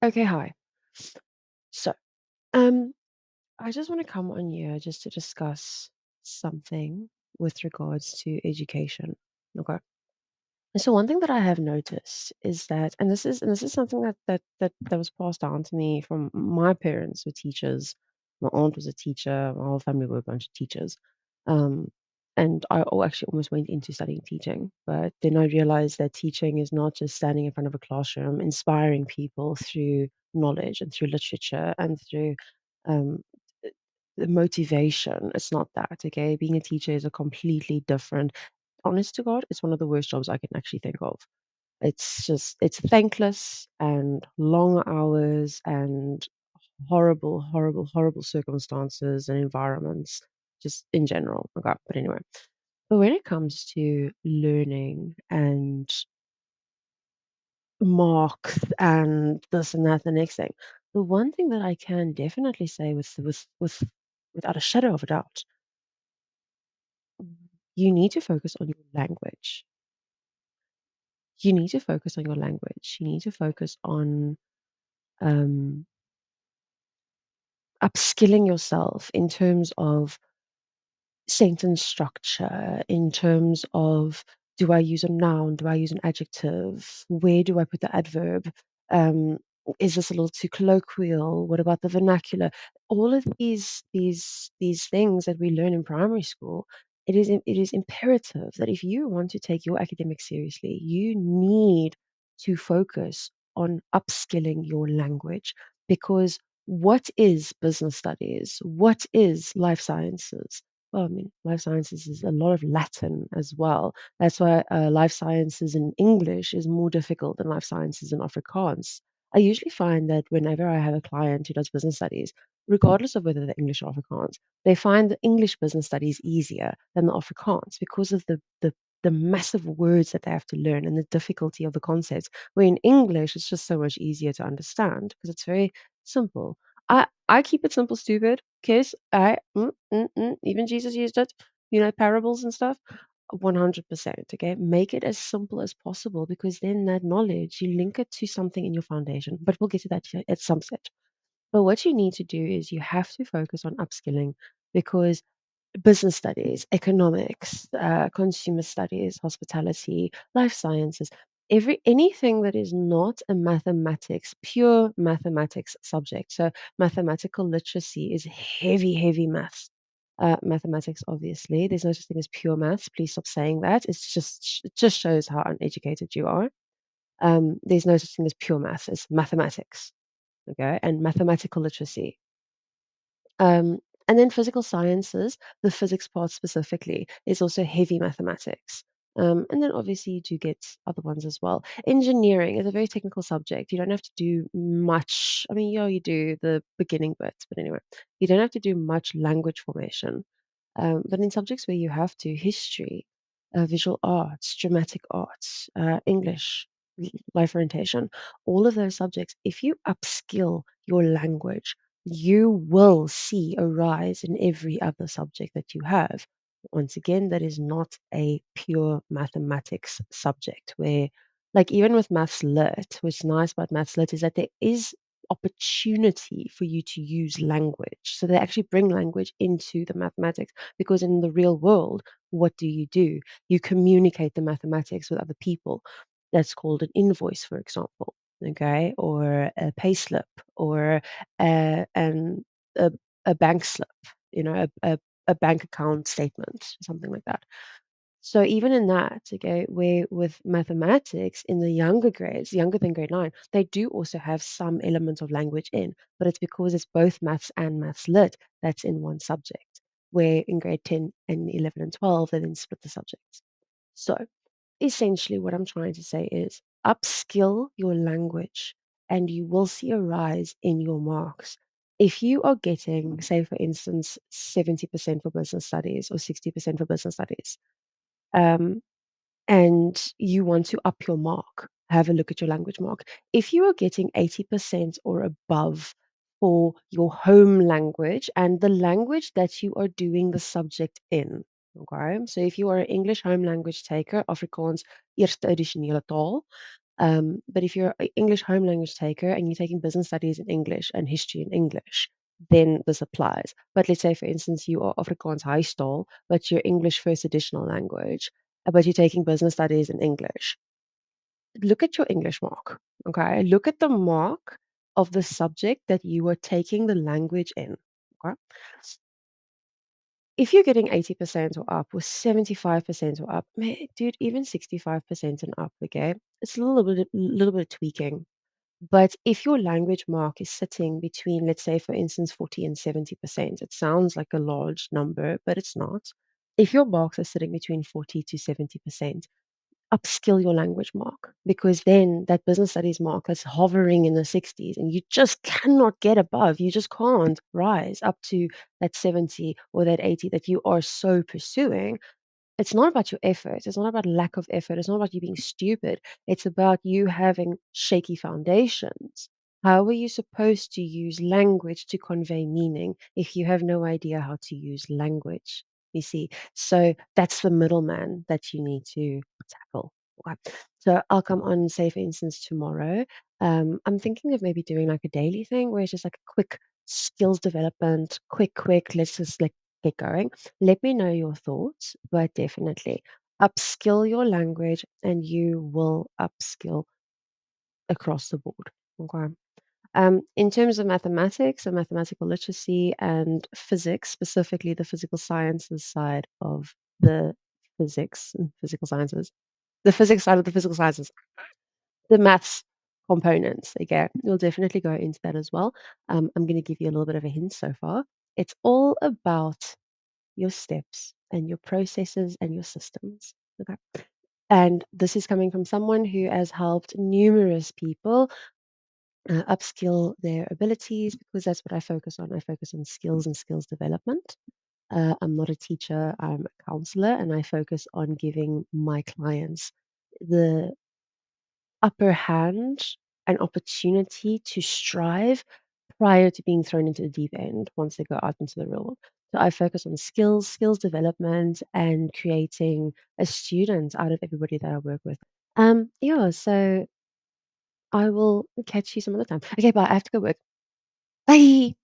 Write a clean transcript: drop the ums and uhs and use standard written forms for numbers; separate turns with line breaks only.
Okay, hi. So, um, I just want to come on here just to discuss something with regards to education. Okay. And so one thing that I have noticed is that, and this is something that was passed down to me from my parents were teachers. My aunt was a teacher. My whole family were a bunch of teachers. Um, and actually almost went into studying teaching, but then I realized that teaching is not just standing in front of a classroom, inspiring people through knowledge and through literature and through um, the motivation. It's not that, okay? Being a teacher is a completely different honest to God, it's one of the worst jobs I can actually think of. It's thankless and long hours and horrible, horrible, horrible circumstances and environments, just in general. Okay, but anyway. But when it comes to learning and marks and this and that, the next thing, the one thing that I can definitely say without a shadow of a doubt, you need to focus on your language. You need to focus on your language. You need to focus on um, upskilling yourself in terms of sentence structure, in terms of do I use a noun? Do I use an adjective? Where do I put the adverb? Um, is this a little too colloquial? What about the vernacular? All of these things that we learn in primary school, it is imperative that if you want to take your academics seriously, you need to focus on upskilling your language because what is business studies? What is life sciences? Well, I mean, life sciences is a lot of Latin as well. That's why life sciences in English is more difficult than life sciences in Afrikaans. I usually find that whenever I have a client who does business studies, regardless of whether they're English or Afrikaans, they find the English business studies easier than the Afrikaans because of the massive words that they have to learn and the difficulty of the concepts. Where in English, it's just so much easier to understand because it's very simple. I keep it simple, stupid. Kiss, even Jesus used it, parables and stuff. 100%, okay? Make it as simple as possible because then that knowledge, you link it to something in your foundation. But we'll get to that at some stage. But what you need to do is you have to focus on upskilling because business studies, economics, consumer studies, hospitality, life sciences, anything that is not a mathematics, pure mathematics subject. So mathematical literacy is heavy, heavy maths. Mathematics, obviously. There's no such thing as pure maths. Please stop saying that. It just shows how uneducated you are. There's no such thing as pure maths. It's mathematics, okay, and mathematical literacy. Um, and then physical sciences, the physics part specifically, is also heavy mathematics. And then obviously you do get other ones as well. Engineering is a very technical subject. You don't have to do much. I mean, yeah, you do the beginning bits, but anyway, you don't have to do much language formation. But in subjects where you have to, history, visual arts, dramatic arts, English, life orientation, all of those subjects, if you upskill your language, you will see a rise in every other subject that you have. Once again, that is not a pure mathematics subject where, like, even with maths lit, what's nice about maths lit is that there is opportunity for you to use language. So they actually bring language into the mathematics because in the real world, what do? You communicate the mathematics with other people. That's called an invoice, for example, okay, or a payslip, or an a, a bank slip, a bank account statement, something like that. So even in that, okay, where with mathematics in the younger grades, younger than grade 9, they do also have some element of language in, but it's because it's both maths and maths lit that's in one subject. Where in grade 10 and 11 and 12, they then split the subjects. So essentially, what I'm trying to say is upskill your language and you will see a rise in your marks. If you are getting, say, for instance, 70% for business studies or 60% for business studies, um, and you want to up your mark, have a look at your language mark. If you are getting 80% or above for your home language and the language that you are doing the subject in, okay? So if you are an English home language taker, Afrikaans eerste addisionele taal, But if you're an English home language taker and you're taking business studies in English and history in English, then this applies. But let's say, for instance, you are Afrikaans huistaal, but you're English first additional language, but you're taking business studies in English. Look at your English mark, okay? Look at the mark of the subject that you are taking the language in, okay? If you're getting 80% or up or 75% or up, dude, even 65% and up, okay? It's a little bit of tweaking. But if your language mark is sitting between, let's say, for instance, 40 and 70%, it sounds like a large number, but it's not. If your marks are sitting between 40 to 70%, upskill your language mark because then that business studies mark that's hovering in the 60s and you just cannot get above, you just can't rise up to that 70 or that 80 that you are so pursuing. It's not about your effort. It's not about lack of effort. It's not about you being stupid. It's about you having shaky foundations. How are you supposed to use language to convey meaning if you have no idea how to use language? You see, so that's the middleman that you need to tackle. Okay. So I'll come on, say, for instance, tomorrow. I'm thinking of maybe doing like a daily thing where it's just like a quick skills development, quick, let's just like get going. Let me know your thoughts, but definitely upskill your language and you will upskill across the board. Okay. In terms of mathematics and mathematical literacy and physics, specifically the physical sciences side of the physics and physical sciences, the physics side of the physical sciences, the maths components, okay, we'll definitely go into that as well. I'm going to give you a little bit of a hint so far. It's all about your steps and your processes and your systems. Okay. And this is coming from someone who has helped numerous people upskill their abilities because that's what I focus on. I focus on skills and skills development. I'm not a teacher, I'm a counselor, and I focus on giving my clients the upper hand and opportunity to strive prior to being thrown into the deep end once they go out into the real world. So I focus on skills development, and creating a student out of everybody that I work with. Yeah, so I will catch you some other time. Okay, bye. I have to go work. Bye.